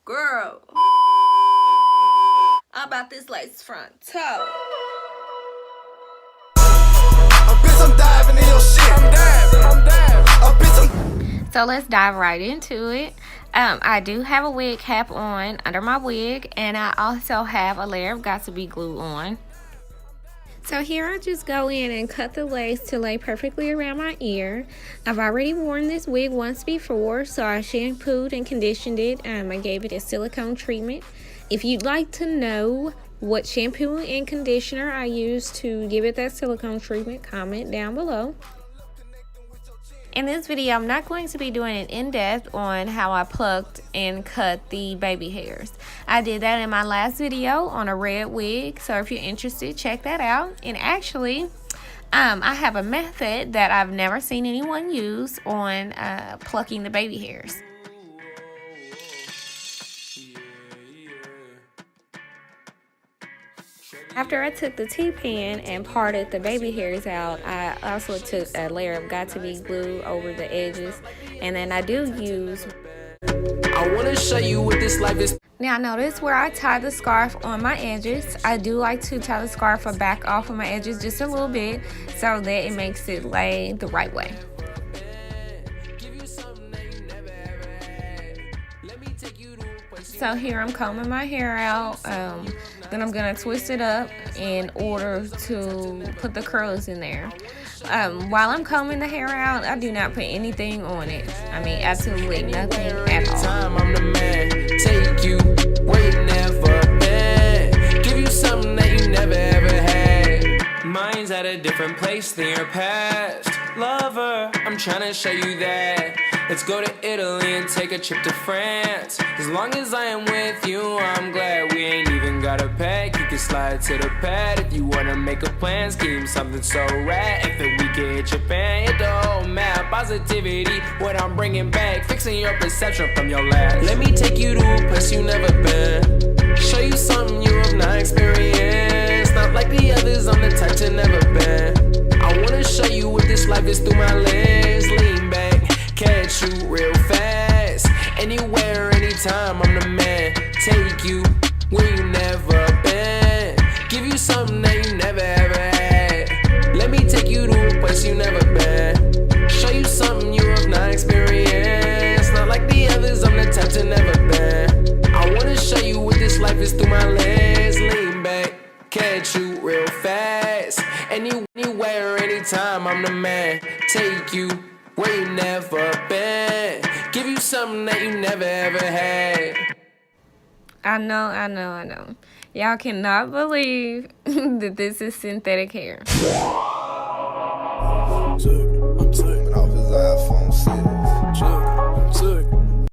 Girl, how about this lace front toe? I'm diving in your shit. I'm diving. So let's dive right into it. I do have a wig cap on under my wig, and I also have a layer of got-to-be glue on. So here I just go in and cut the lace to lay perfectly around my ear. I've already worn this wig once before, so I shampooed and conditioned it. I gave it a silicone treatment. If you'd like to know what shampoo and conditioner I use to give it that silicone treatment, comment down below. In this video, I'm not going to be doing an in-depth on how I plucked and cut the baby hairs. I did that in my last video on a red wig, so if you're interested, check that out. And actually, I have a method that I've never seen anyone use on plucking the baby hairs. After I took the T-pan and parted the baby hairs out, I also took a layer of got-to-be glue over the edges, and then I do use. I wanna show you what this life is. Now notice where I tie the scarf on my edges. I do like to tie the scarf or back off of my edges just a little bit so that it makes it lay the right way. So here I'm combing my hair out. Then I'm gonna twist it up in order to put the curls in there. While I'm combing the hair out, I do not put anything on it. I mean, absolutely nothing at all. I'm the man. Take you where you never been. Give you something that you never ever had. Mine's at a different place than your past. Lover, I'm trying to show you that. Let's go to Italy and take a trip to France. As long as I am with you, I'm glad we ain't even got a pack. You can slide to the pad if you wanna make a plan. Scheme something so rad. If the weekend hit Japan, hit the whole map. Positivity, what I'm bringing back. Fixing your perception from your last. Let me take you to a place you never been. Show you something you have not experienced. Not like the others, I'm the type to never been. I wanna show you what this life is through my lens. Lean back, catch you real fast. Anywhere, anytime, I'm the man. Take you where you never been. Give you something that you never ever had. Let me take you to a place you never been. Show you something you have not experienced. Not like the others, I'm the type to never been. I wanna show you what this life is through my lens. Lean back, catch you real fast. Anywhere, anytime, I'm the man. Take you where you never been. Give you something that you never ever had. I know. Y'all cannot believe that this is synthetic hair. I'm taking off his iPhone 6.